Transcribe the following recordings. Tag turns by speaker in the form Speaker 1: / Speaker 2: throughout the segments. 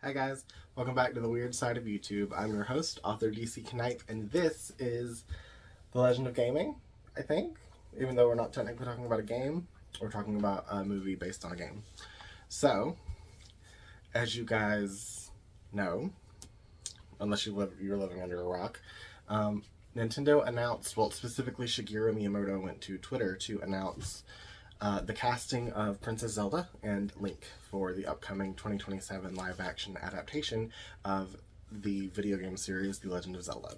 Speaker 1: Hi guys, welcome back to the weird side of YouTube. I'm your host, author DC Knipe, and this is The Legend of Gaming, I think. Even though we're not technically talking about a game, we're talking about a movie based on a game. So, as you guys know, unless you're living under a rock, Nintendo announced, well, specifically Shigeru Miyamoto went to Twitter to announce the casting of Princess Zelda and Link for the upcoming 2027 live-action adaptation of the video game series The Legend of Zelda.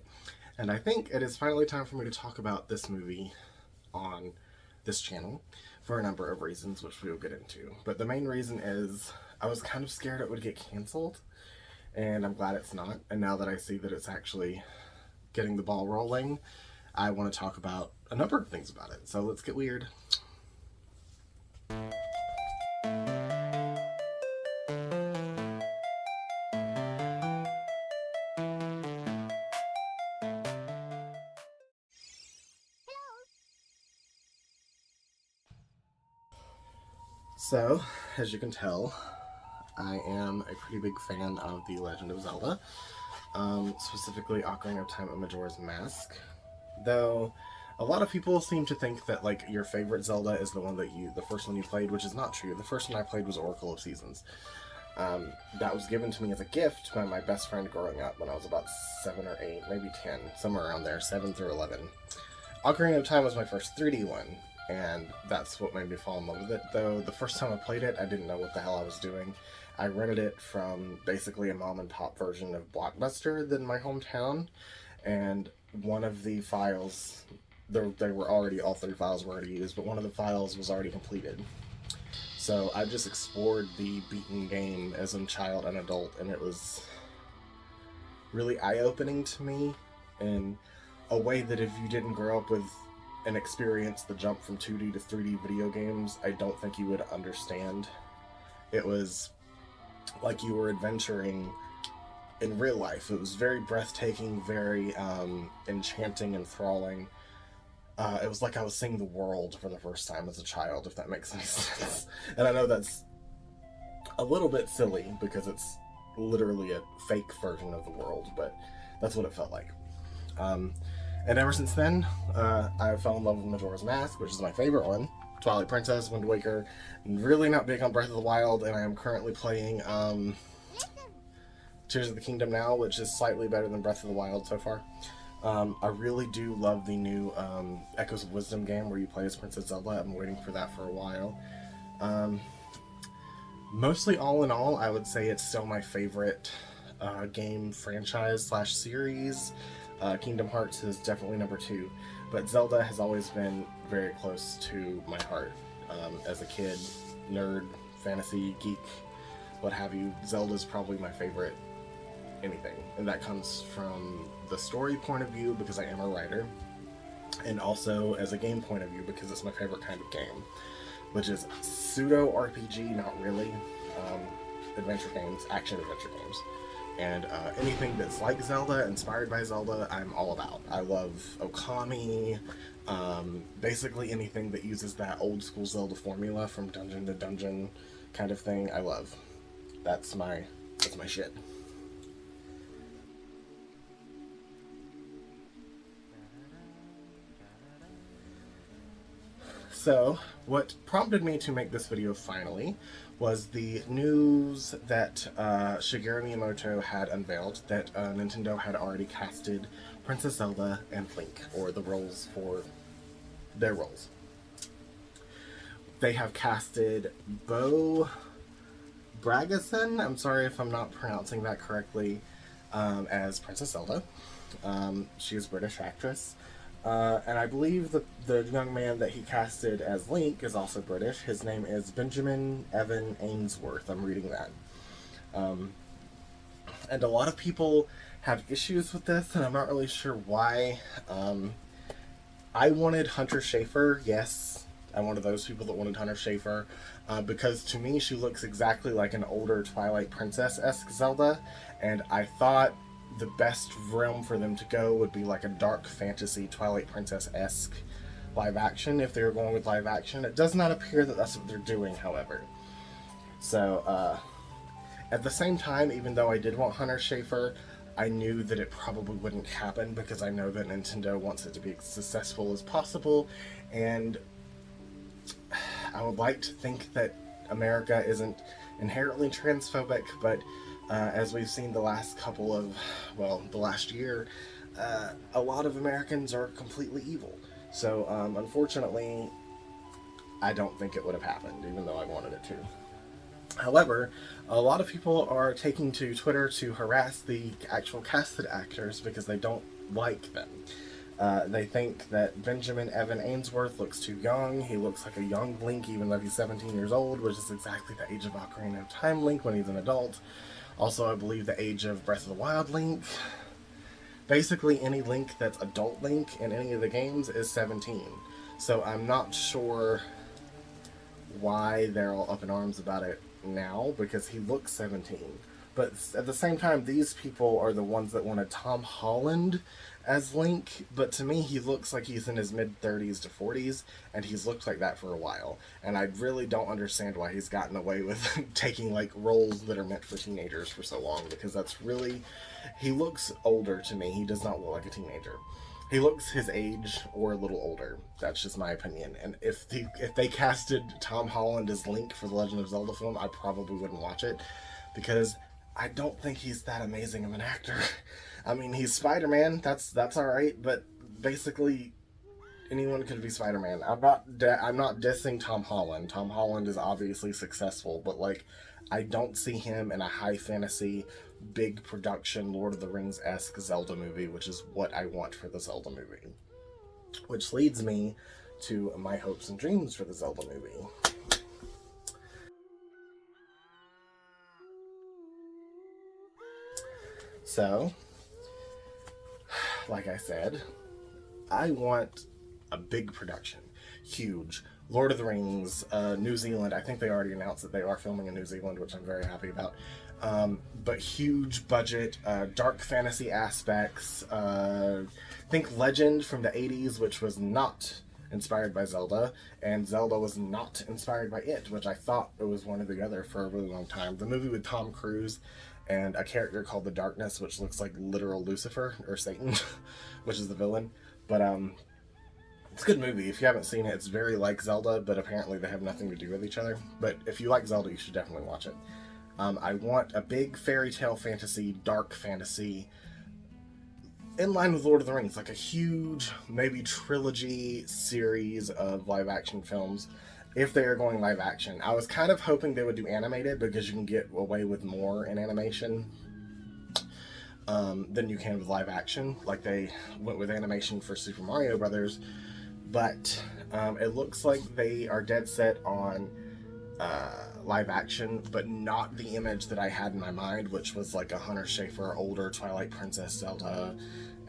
Speaker 1: And I think it is finally time for me to talk about this movie on this channel for a number of reasons, which we will get into. But the main reason is I was kind of scared it would get canceled, and I'm glad it's not. And now that I see that it's actually getting the ball rolling, I want to talk about a number of things about it. So let's get weird. So, as you can tell, I am a pretty big fan of The Legend of Zelda, specifically Ocarina of Time and Majora's Mask. Though, a lot of people seem to think that, like, your favorite Zelda is the one the first one you played, which is not true. The first one I played was Oracle of Seasons. That was given to me as a gift by my best friend growing up when I was about 7 or 8, maybe 10, somewhere around there, 7 through 11. Ocarina of Time was my first 3D one, and that's what made me fall in love with it. Though the first time I played it, I didn't know what the hell I was doing. I rented it from basically a mom and pop version of Blockbuster in my hometown, and one of the files, they were already, all 3 files were already used, but one of the files was already completed. So I just explored the beaten game as a child and adult, and it was really eye-opening to me in a way that if you didn't grow up with and experience the jump from 2D to 3D video games, I don't think you would understand. It was like you were adventuring in real life. It was very breathtaking, very enchanting, enthralling. It was like I was seeing the world for the first time as a child, if that makes any sense. And I know that's a little bit silly because it's literally a fake version of the world, but that's what it felt like. And ever since then, I fell in love with Majora's Mask, which is my favorite one, Twilight Princess, Wind Waker, really not big on Breath of the Wild, and I am currently playing Tears of the Kingdom now, which is slightly better than Breath of the Wild so far. I really do love the new Echoes of Wisdom game where you play as Princess Zelda. I've been waiting for that for a while. Mostly all in all, I would say it's still my favorite game franchise / series. Kingdom Hearts is definitely number 2, but Zelda has always been very close to my heart. As a kid, nerd, fantasy, geek, what have you, Zelda's probably my favorite anything. And that comes from the story point of view because I am a writer, and also as a game point of view because it's my favorite kind of game, which is pseudo RPG, not really, adventure games, action adventure games. And anything that's like Zelda, inspired by Zelda, I'm all about. I love Okami, basically anything that uses that old school Zelda formula from dungeon to dungeon kind of thing, I love. That's my shit. So, what prompted me to make this video finally was the news that Shigeru Miyamoto had unveiled that Nintendo had already casted Princess Zelda and Link, or the roles for their roles. They have casted Bo Bragason, I'm sorry if I'm not pronouncing that correctly, as Princess Zelda. She is a British actress. And I believe the young man that he casted as Link is also British. His name is Benjamin Evan Ainsworth. I'm reading that. And a lot of people have issues with this, and I'm not really sure why. I wanted Hunter Schafer, yes. I'm one of those people that wanted Hunter Schafer, because to me she looks exactly like an older Twilight Princess-esque Zelda, and I thought the best realm for them to go would be like a dark fantasy Twilight Princess-esque live action if they were going with live action. It does not appear that that's what they're doing, however. So, At the same time, even though I did want Hunter Schafer, I knew that it probably wouldn't happen because I know that Nintendo wants it to be as successful as possible, and I would like to think that America isn't inherently transphobic, but as we've seen the last couple of, well, the last year, a lot of Americans are completely evil. So, unfortunately, I don't think it would have happened, even though I wanted it to. However, a lot of people are taking to Twitter to harass the actual casted actors because they don't like them. They think that Benjamin Evan Ainsworth looks too young. He looks like a young Link, even though he's 17 years old, which is exactly the age of Ocarina of Time Link when he's an adult. Also, I believe the age of Breath of the Wild Link. Basically, any Link that's adult Link in any of the games is 17. So I'm not sure why they're all up in arms about it now, because he looks 17. But at the same time, these people are the ones that wanted Tom Holland as Link, but to me, he looks like he's in his mid-30s to 40s, and he's looked like that for a while. And I really don't understand why he's gotten away with taking, like, roles that are meant for teenagers for so long, because that's really... He looks older to me. He does not look like a teenager. He looks his age or a little older. That's just my opinion. And if they casted Tom Holland as Link for the Legend of Zelda film, I probably wouldn't watch it, because I don't think he's that amazing of an actor. I mean, he's Spider-Man. That's all right, but basically anyone could be Spider-Man. I'm not dissing Tom Holland. Tom Holland is obviously successful, but like, I don't see him in a high fantasy, big production, Lord of the Rings-esque Zelda movie, which is what I want for the Zelda movie. Which leads me to my hopes and dreams for the Zelda movie. So, like I said, I want a big production. Huge. Lord of the Rings, New Zealand. I think they already announced that they are filming in New Zealand, which I'm very happy about. But huge budget, dark fantasy aspects. Think Legend from the 80s, which was not inspired by Zelda, and Zelda was not inspired by it, which I thought it was one or the other for a really long time. The movie with Tom Cruise and a character called the Darkness, which looks like literal Lucifer, or Satan, which is the villain. But it's a good movie. If you haven't seen it, it's very like Zelda, but apparently they have nothing to do with each other. But if you like Zelda, you should definitely watch it. I want a big fairy tale fantasy, dark fantasy, in line with Lord of the Rings, like a huge, maybe trilogy series of live-action films, if they are going live-action. I was kind of hoping they would do animated, because you can get away with more in animation than you can with live-action. Like they went with animation for Super Mario Brothers, but it looks like they are dead set on live action, but not the image that I had in my mind, which was like a Hunter Schafer, older Twilight Princess Zelda,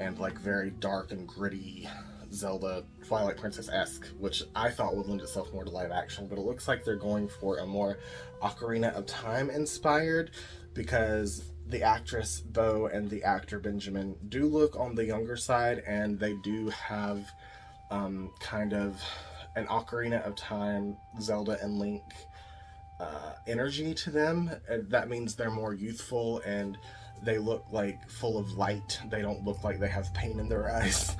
Speaker 1: and like very dark and gritty Zelda, Twilight Princess-esque, which I thought would lend itself more to live action, but it looks like they're going for a more Ocarina of Time inspired, because the actress Bo and the actor Benjamin do look on the younger side, and they do have kind of an Ocarina of Time, Zelda and Link energy to them. And that means they're more youthful, and they look like full of light. They don't look like they have pain in their eyes.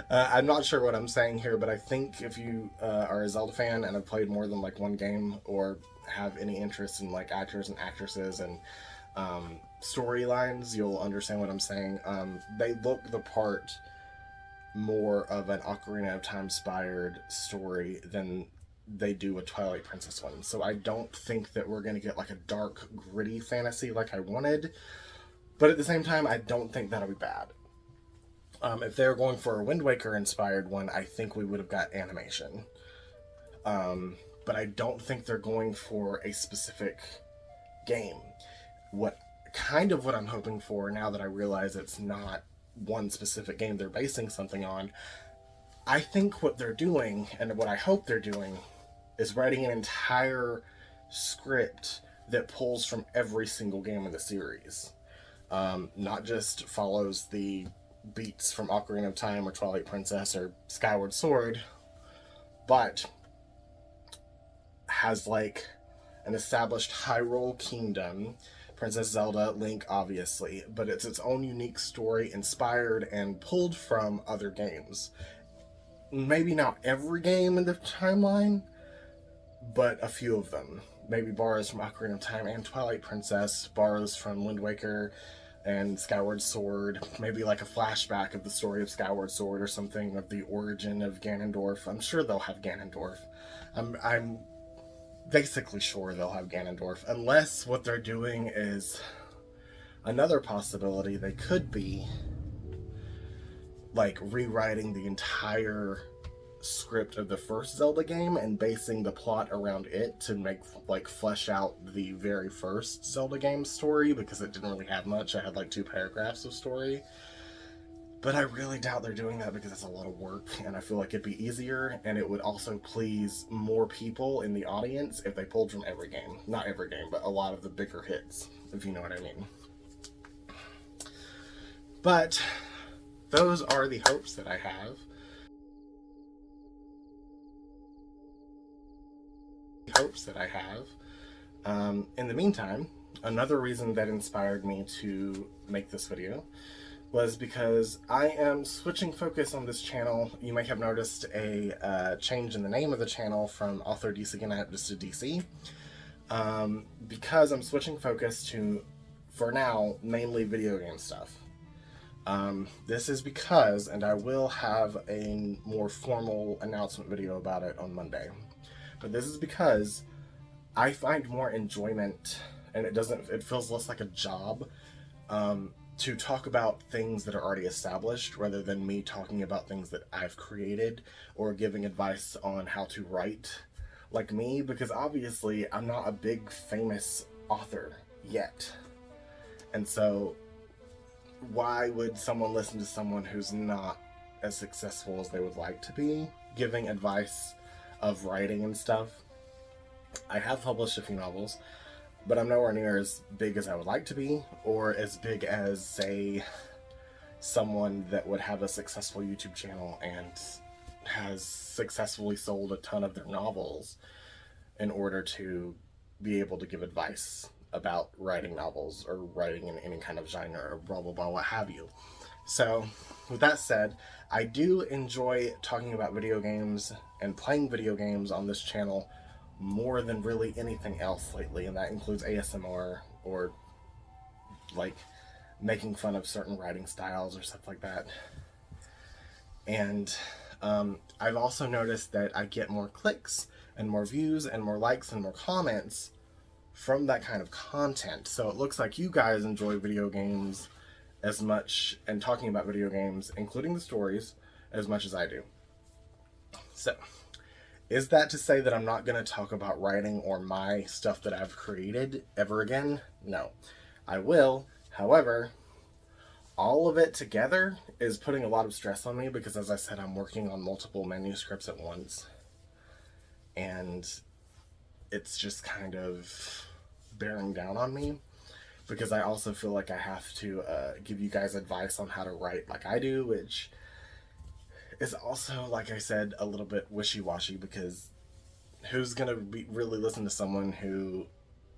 Speaker 1: I'm not sure what I'm saying here, but I think if you are a Zelda fan and have played more than like one game, or have any interest in like actors and actresses and storylines, you'll understand what I'm saying. They look the part more of an Ocarina of Time inspired story than they do a Twilight Princess one. So I don't think that we're going to get like a dark, gritty fantasy like I wanted. But at the same time, I don't think that'll be bad. If they're going for a Wind Waker inspired one, I think we would have got animation. But I don't think they're going for a specific game. What I'm hoping for, now that I realize it's not one specific game they're basing something on, I think what they're doing, and what I hope they're doing, is writing an entire script that pulls from every single game in the series. Not just follows the beats from Ocarina of Time or Twilight Princess or Skyward Sword, but has like an established Hyrule kingdom. Princess Zelda, Link, obviously, but it's its own unique story, inspired and pulled from other games. Maybe not every game in the timeline, but a few of them. Maybe borrows from Ocarina of Time and Twilight Princess, borrows from Wind Waker and Skyward Sword, maybe like a flashback of the story of Skyward Sword or something, of the origin of Ganondorf. I'm sure they'll have Ganondorf. I'm basically sure they'll have Ganondorf, unless what they're doing is another possibility. They could be like rewriting the entire script of the first Zelda game and basing the plot around it to make, like, flesh out the very first Zelda game story, because it didn't really have much. I had like 2 paragraphs of story. But I really doubt they're doing that, because it's a lot of work, and I feel like it'd be easier, and it would also please more people in the audience if they pulled from every game. Not every game, but a lot of the bigger hits, if you know what I mean. But those are the hopes that I have. In the meantime, another reason that inspired me to make this video was because I am switching focus on this channel. You may have noticed a change in the name of the channel from Author DC Gannett just to DC, because I'm switching focus to, for now, mainly video game stuff. This is because, and I will have a more formal announcement video about it on Monday, but this is because I find more enjoyment, and it feels less like a job, to talk about things that are already established rather than me talking about things that I've created or giving advice on how to write like me, because obviously I'm not a big famous author yet. And so why would someone listen to someone who's not as successful as they would like to be, giving advice of writing and stuff? I have published a few novels, but I'm nowhere near as big as I would like to be, or as big as, say, someone that would have a successful YouTube channel and has successfully sold a ton of their novels in order to be able to give advice about writing novels or writing in any kind of genre or blah blah blah, what have you. So with that said, I do enjoy talking about video games and playing video games on this channel more than really anything else lately, and that includes ASMR or like making fun of certain writing styles or stuff like that. And I've also noticed that I get more clicks and more views and more likes and more comments from that kind of content. So it looks like you guys enjoy video games as much, and talking about video games, including the stories, as much as I do. So is that to say that I'm not going to talk about writing or my stuff that I've created ever again? No. I will. However, all of it together is putting a lot of stress on me, because, as I said, I'm working on multiple manuscripts at once. And it's just kind of bearing down on me, because I also feel like I have to give you guys advice on how to write like I do, which is also, like I said, a little bit wishy-washy, because who's going to really listen to someone who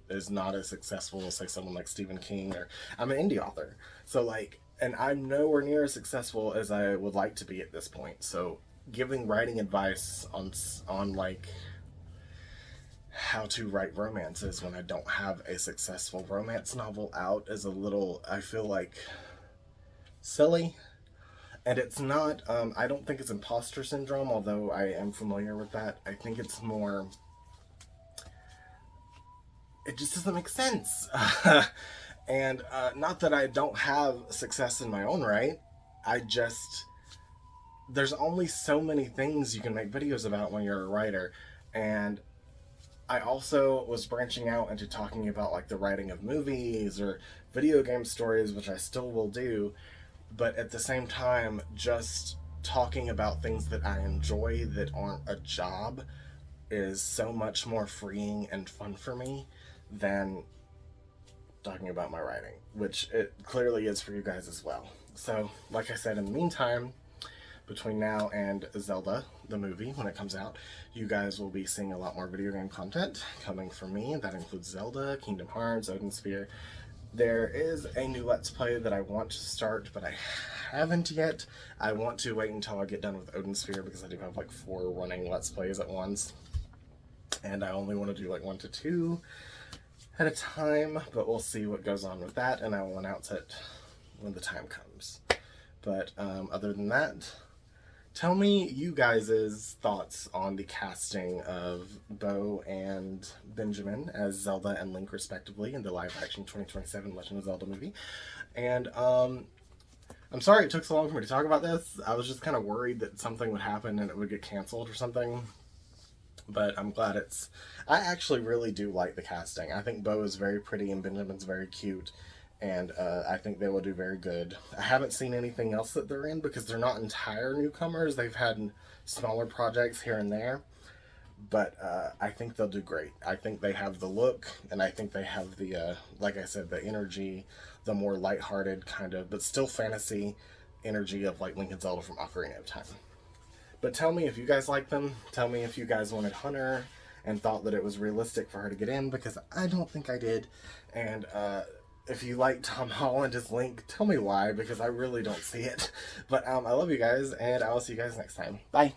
Speaker 1: is not as successful as, say, someone like Stephen King? Or I'm an indie author, so like, and I'm nowhere near as successful as I would like to be at this point. So giving writing advice on like how to write romances when I don't have a successful romance novel out is a little, I feel like, silly. And it's not, I don't think it's imposter syndrome, although I am familiar with that. I think it's more, it just doesn't make sense. And not that I don't have success in my own right, there's only so many things you can make videos about when you're a writer. And I also was branching out into talking about like the writing of movies or video game stories, which I still will do. But at the same time, just talking about things that I enjoy that aren't a job is so much more freeing and fun for me than talking about my writing, which it clearly is for you guys as well. So, like I said, in the meantime, between now and Zelda, the movie, when it comes out, you guys will be seeing a lot more video game content coming from me. That includes Zelda, Kingdom Hearts, Odin Sphere. There is a new Let's Play that I want to start, but I haven't yet. I want to wait until I get done with Odin Sphere because I do have like 4 running Let's Plays at once. And I only want to do like 1 to 2 at a time, but we'll see what goes on with that, and I will announce it when the time comes. But other than that, tell me you guys' thoughts on the casting of Bo and Benjamin as Zelda and Link respectively in the live-action 2027 Legend of Zelda movie. And I'm sorry it took so long for me to talk about this. I was just kind of worried that something would happen and it would get canceled or something. But I'm glad it's... I actually really do like the casting. I think Bo is very pretty and Benjamin's very cute. And I think they will do very good. I haven't seen anything else that they're in because they're not entire newcomers. They've had smaller projects here and there. But I think they'll do great. I think they have the look, and I think they have the, like I said, the energy, the more lighthearted kind of, but still fantasy energy of like Link and Zelda from Ocarina of Time. But tell me if you guys like them. Tell me if you guys wanted Hunter and thought that it was realistic for her to get in, because I don't think I did. And if you like Tom Holland as Link, tell me why, because I really don't see it. But I love you guys, and I will see you guys next time. Bye!